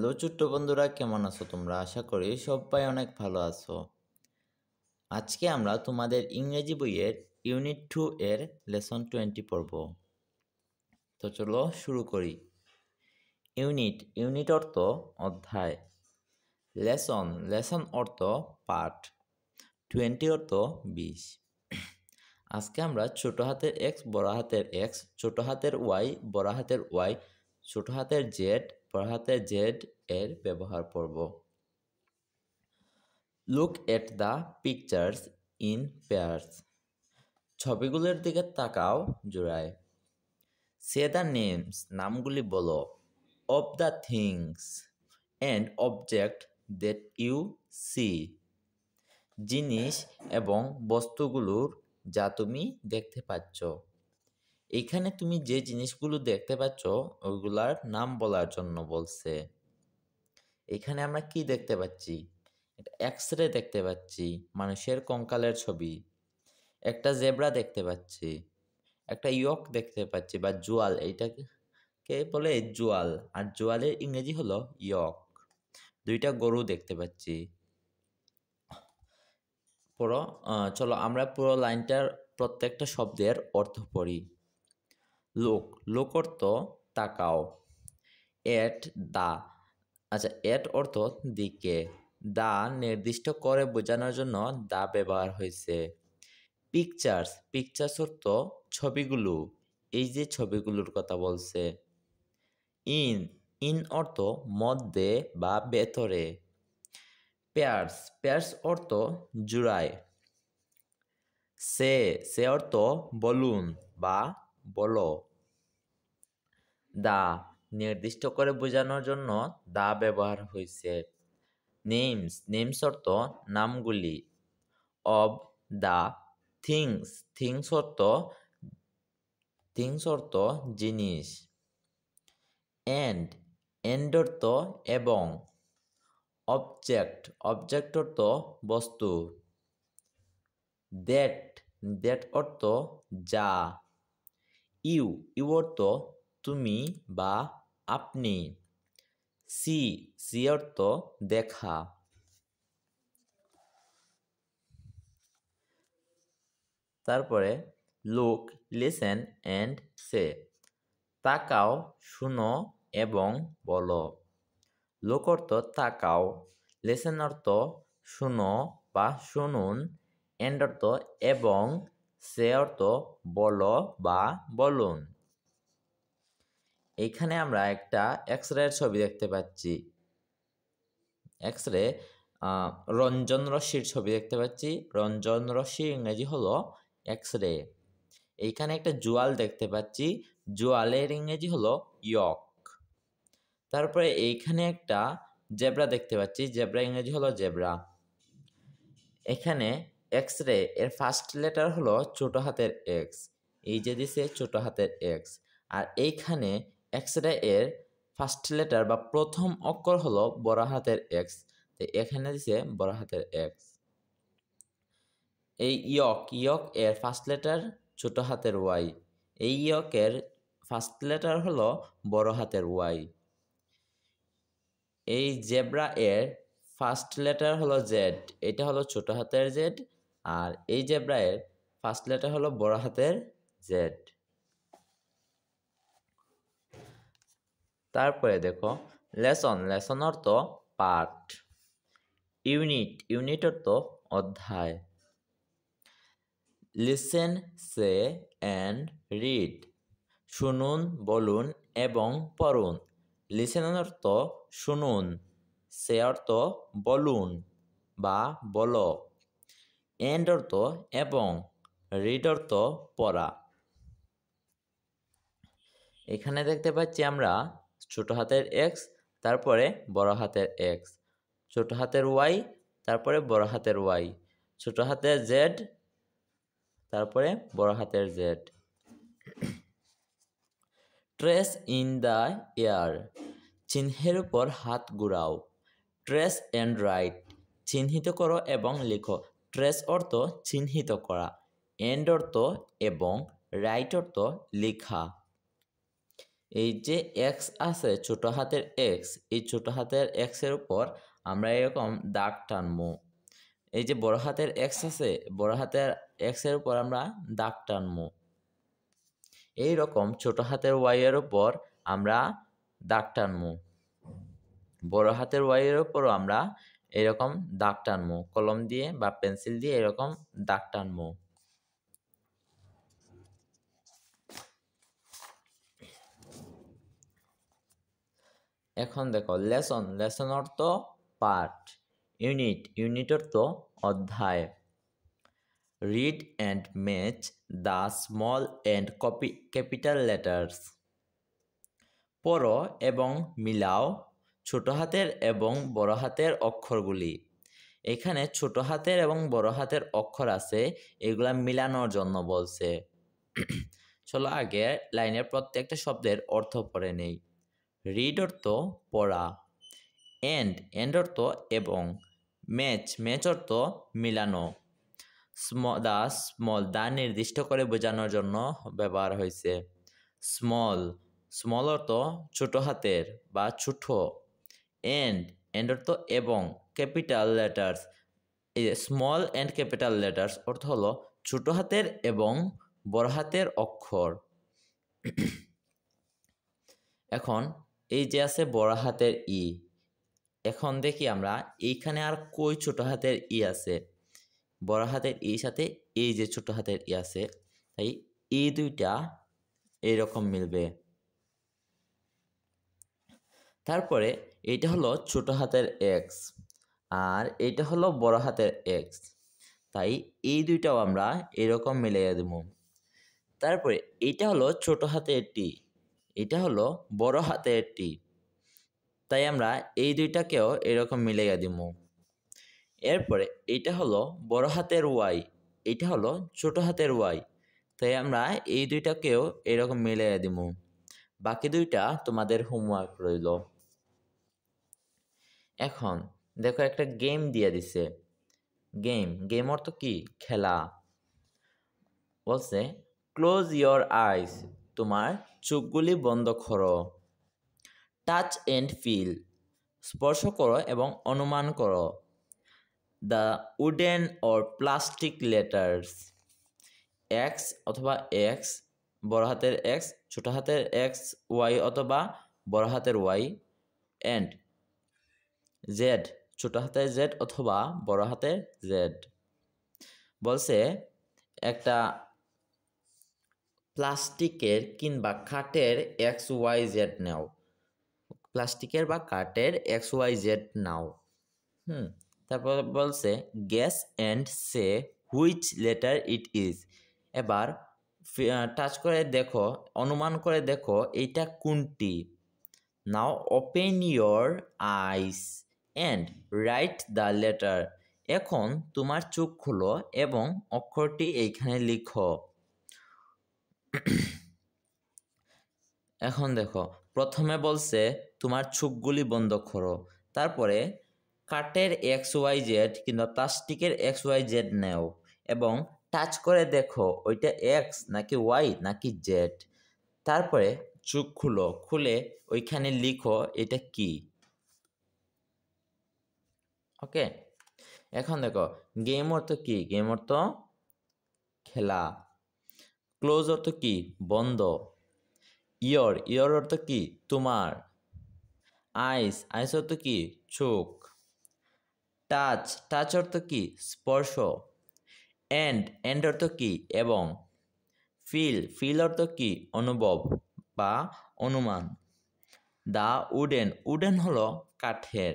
Hello ছোট্ট বন্ধুরা, কেমন আছো তোমরা? আশা করি সবাই অনেক ভালো আছো। আজকে আমরা তোমাদের ইংরেজি বইয়ের ইউনিট 2 এর লেসন 20 পড়ব। তো চলো শুরু করি। ইউনিট অর্থ অধ্যায়। লেসন অর্থ পাঠ। 20 অর্থ 20। আজকে আমরা ছোট হাতের এক্স, বড় হাতের এক্স, ছোট হাতের ওয়াই, বড় হাতের ওয়াই, ছোট হাতের জেড, বড় হাতের জেড এর ব্যবহার পড়ব। Look at the pictures in pairs. ছবিগুলোর দিকে তাকাও জোড়ায়। Say the names, নামগুলি বলো, of the things and object that you see. জিনিস এবং বস্তুগুলোর যা তুমি দেখতে পাচ্ছ। এখানে তুমি যে জিনিসগুলো দেখতে পাচ্ছ ওইগুলার নাম বলার জন্য বলছে। এখানে আমরা কি দেখতে পাচ্ছি? এক্স-রে দেখতে পাচ্ছি, মানুষের কঙ্কালের ছবি। একটা জেব্রা দেখতে পাচ্ছি, একটা ইয়ক দেখতে পাচ্ছি বা জোয়াল, এইটাকে বলে জোয়াল, আর জোয়ালের ইংরেজি হলো ইয়ক। দুইটা গরু দেখতে পাচ্ছি। চলো আমরা পুরো লাইনটার প্রত্যেকটা শব্দের অর্থ পড়ি। লোক অর্থ তাকাও। এট দা, আচ্ছা এট অর্থ দিকে, দা নির্দিষ্ট করে বোঝানোর জন্য দা ব্যবহার হয়েছে। পিকচার্স অর্থ ছবিগুলো, এই যে ছবিগুলোর কথা বলছে। ইন অর্থ মধ্যে বা ভেতরে। পেয়ার্স অর্থ জোড়ায়। সে অর্থ বলুন বা বলো। দা নির্দিষ্ট করে বোঝানোর জন্য দা ব্যবহার হয়েছে। নেমস অর্থ নামগুলি। অব দা থিংস অর্থ জিনিস। এন্ড অর্থ এবং। অবজেক্ট অর্থ বস্তু। দ্যাট অর্থ যা। ইউ অর্থ তুমি বা আপনি। সি অর্থ দেখা। তারপরে লুক, লিসেন অ্যান্ড সে। তাকাও, শুনো এবং বলো। লুক অর্থ তাকাও, লিসেন অর্থ শুনো বা শুনুন, অ্যান্ড অর্থ এবং, সে অর্থ বলো বা বলুন। এইখানে আমরা একটা এক্স-রে ছবি দেখতে পাচ্ছি। এক্স-রে রঞ্জন রশ্মির ছবি দেখতে পাচ্ছি। রঞ্জন রশ্মির ইংরেজি হলো এক্স-রে। এইখানে একটা জোয়াল দেখতে পাচ্ছি, জোয়ালের ইংরেজি হলো ইয়ক। তারপরে এইখানে একটা জেব্রা দেখতে পাচ্ছি, জেব্রা ইংরেজি হলো জেব্রা। এখানে এক্স-রে এর ফার্স্ট লেটার হলো ছোট হাতের এক্স, এই যে দিছে ছোট হাতের এক্স। আর এইখানে এক্স-রে এর ফার্স্ট লেটার বা প্রথম অক্ষর হলো বড় হাতের এক্স, তো এখানে দিছে বড় হাতের এক্স। এই ইয়ক এর ফার্স্ট লেটার ছোট হাতের ওয়াই, এই ইয়কের ফার্স্ট লেটার হলো বড় হাতের ওয়াই। এই জেব্রা এর ফার্স্ট লেটার হলো জেড, এটা হলো ছোট হাতের জেড, আর এই জেব্রা এর ফার্স্ট লেটার হলো বড় হাতের জেড। তারপরে দেখো লেসন অর্থ পাঠ। ইউনিট অর্থ অধ্যায়। Listen, say and read. শুনুন, বলুন এবং পড়ুন। লিসেন অর্থ শুনুন, সে অর্থ বলুন বা বলো, অ্যান্ড অর্থ এবং, রিড অর্থ পড়া। এখানে দেখতে পাচ্ছি আমরা ছোট হাতের এক্স, তারপরে বড় হাতের এক্স, ছোট হাতের ওয়াই, তারপরে বড় হাতের ওয়াই, ছোট হাতের জেড, তারপরে বড় হাতের Z. Trace in the air, চিহ্নের উপর হাত ঘুরাও। ট্রেস অ্যান্ড রাইট, চিহ্নিত করো এবং লিখো। ট্রেস অর্থ চিহ্নিত করা, এন্ড অর্থ এবং, রাইট অর্থ লেখা। এই যে এক্স আছে ছোট হাতের এক্স, এই ছোট হাতের এক্স এর উপর আমরা এরকম দাগ টানবো। এই যে বড় হাতের এক্স আছে, বড় হাতের এক্স এর উপর আমরা দাগ টানবো। এই রকম ছোট হাতের ওয়াই এর উপর আমরা দাগ টানবো। বড় হাতের ওয়াই এর উপরও আমরা এরকম দাগ টানবো, কলম দিয়ে বা পেন্সিল দিয়ে এরকম দাগ টানবো। এখন দেখো লেসন, লেসন অর্থ পাঠ, ইউনিট, ইউনিট অর্থ অধ্যায়। Read and match the small and capital letters. পড়ো এবং মিলাও ছোট হাতের এবং বড় হাতের অক্ষরগুলি। এখানে ছোট হাতের এবং বড় হাতের অক্ষর আছে, এগুলা মিলানোর জন্য বলছে। চলো আগে লাইনের প্রত্যেকটা শব্দের অর্থ পড়ে নেই। রিড অর্থ পড়া, এন্ড অর্থ এবং, ম্যাচ, ম্যাচ অর্থ মিলানো, দা নির্দিষ্ট করে বোঝানোর জন্য ব্যবহার হয়েছে। স্মল অর্থ ছোট হাতের বা ছোট, এন্ড অর্থ এবং, ক্যাপিটাল লেটার্স, এই স্মল অ্যান্ড ক্যাপিটাল লেটার্স অর্থ হলো ছোট হাতের এবং বড় হাতের অক্ষর। এখন এই যে আছে বড় হাতের ই, এখন দেখি আমরা এইখানে আর কই ছোট হাতের ই আছে। বড় হাতের ই সাথে এই যে ছোট হাতের ই আছে, তাই এই দুইটা এইরকম মিলবে। তারপরে এইটা হলো ছোট হাতের এক্স আর এইটা হলো বড় হাতের এক্স, তাই এই দুইটাও আমরা এরকম মিলিয়ে দেব। তারপরে এইটা হলো ছোট হাতের টি, এটা হলো বড় হাতের টি, তাই আমরা এই দুইটাকেও এরকম মিলিয়ে দিব। এরপরে এইটা হলো বড় হাতের ওয়াই, এটা হলো ছোট হাতের ওয়াই, তাই আমরা এই দুইটাকেও এরকম মিলিয়ে দিব। বাকি দুইটা তোমাদের হোমওয়ার্ক রইল। এখন দেখো একটা গেম দিয়ে দিছে। গেম অর্থ কি? খেলা। বলছে ক্লোজ ইয়োর আইস, তোমার চোখগুলি বন্ধ করো। টাচ অ্যান্ড ফিল, স্পর্শ করো এবং অনুমান করো। The wooden or plastic letters, x অথবা এক্স, বড় হাতের এক্স, ছোট হাতের এক্স, ওয়াই অথবা বড় হাতের ওয়াই, অ্যান্ড জেড, ছোট হাতের জেড অথবা বড় হাতের জেড। বলছে একটা প্লাস্টিকের কিংবা কাঠের এক্স ওয়াই জেড নাও, প্লাস্টিকের বা কাঠের এক্স ওয়াই জেড নাও। তারপর বলছে guess and say which letter it is. এবার টাচ করে দেখো, অনুমান করে দেখো এইটা কোনটি। Now open your eyes and write the letter. এখন তোমার চোখ খুলো এবং অক্ষরটি এইখানে লিখো। এখন দেখো প্রথমে বলছে তোমার চোখগুলি বন্ধ করো, তারপরে কাঠের এক্স ওয়াই জেড কিংবা প্লাস্টিকের এক্স ওয়াই জেড নেও এবং টাচ করে দেখো ওইটা এক্স নাকি ওয়াই নাকি জেড। তারপরে চোখ খুলো, খুলে ওইখানে লিখো এটা কি। ওকে, এখন দেখো গেম অর্থ কি? গেম অর্থ খেলা। ক্লোজ অর্থ কি? বন্ধ। ইয়র অর্থ কি? তোমার। আইস অর্থ কি? চোখ। টাচ অর্থ কি? স্পর্শ। এন্ড অর্থ কি? এবং। ফিল অর্থ কি? অনুভব বা অনুমান। দ্য উডেন হলো কাঠের,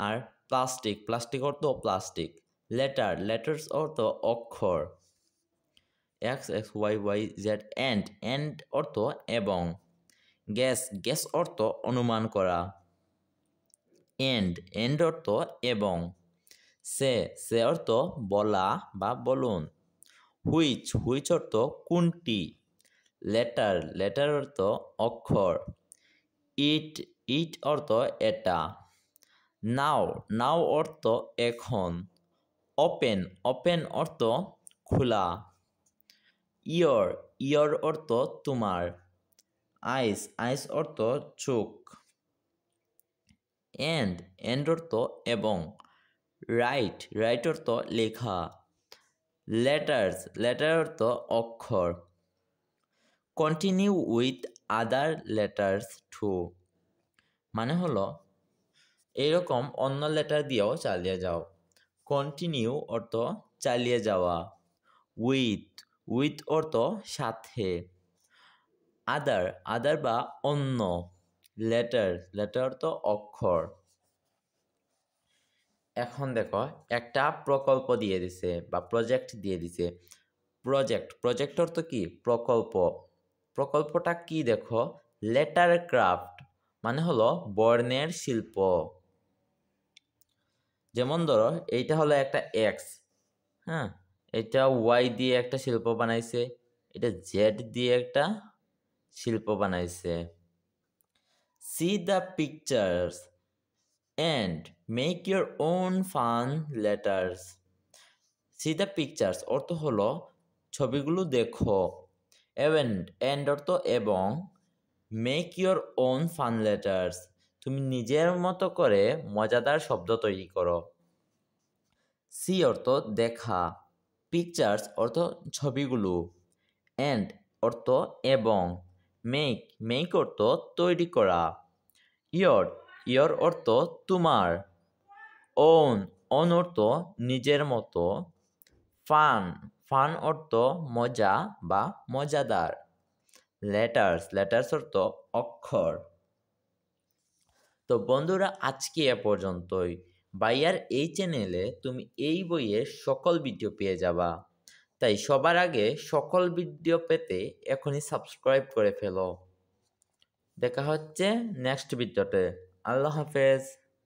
আর প্লাস্টিক অর্থ প্লাস্টিক। লেটার্স অর্থ অক্ষর। X Y Y Z and অর্থ এবং। গ্যাস অর্থ অনুমান করা। এন্ড অর্থ এবং। সে অর্থ বলা বা বলুন। হুইচ অর্থ কোনটি। লেটার অর্থ অক্ষর। ইট অর্থ এটা। নাও অর্থ এখন। ওপেন অর্থ খোলা। ইয়র অর্থ তোমার। আইস, আইস অর্থ চোখ। এন্ড অর্থ এবং। রাইট, রাইট অর্থ লেখা। লেটার অর্থ অক্ষর। Continue with other letters to মানে হলো এইরকম অন্য লেটার দিয়েও চালিয়ে যাও। কন্টিনিউ অর্থ চালিয়ে যাওয়া। উইথ অর্থ সাথে। আদার বা অন্য। লেটার অর্থ অক্ষর। এখন দেখো একটা প্রকল্প দিয়ে দিছে বা প্রজেক্ট দিয়ে দিছে। প্রজেক্ট অর্থ কি? প্রকল্প। প্রকল্পটা কি দেখো? লেটার ক্রাফট মানে হলো বর্ণের শিল্প। যেমন ধরো এইটা হলো একটা এক্স, হ্যাঁ, এটা ওয়াই দিয়ে একটা শিল্প বানাইছে, এটা জেড দিয়ে একটা শিল্প বানাইছে। C the pictures and make your own fun letters. See the pictures অর্থ হলো ছবিগুলো দেখো। and অর্থ এবং। make your own fun letters তুমি নিজের মতো করে মজাদার শব্দ তৈরি করো। see অর্থ দেখা। pictures অর্থ ছবিগুলো। and অর্থ এবং। make অর্থ তৈরি করা। your অর্থ তোমার। own অর্থ নিজের মতো। ফান অর্থ মজা বা মজাদার। লেটার্স অর্থ অক্ষর। তো বন্ধুরা আজকে এ পর্যন্তই। ভাইয়ার এই চ্যানেলে তুমি এই বইয়ের সকল ভিডিও পেয়ে যাবা। তাই সবার আগে সকল ভিডিও পেতে এখনই সাবস্ক্রাইব করে ফেলো। দেখা হচ্ছে নেক্সট ভিডিওতে। আল্লাহ হাফেজ।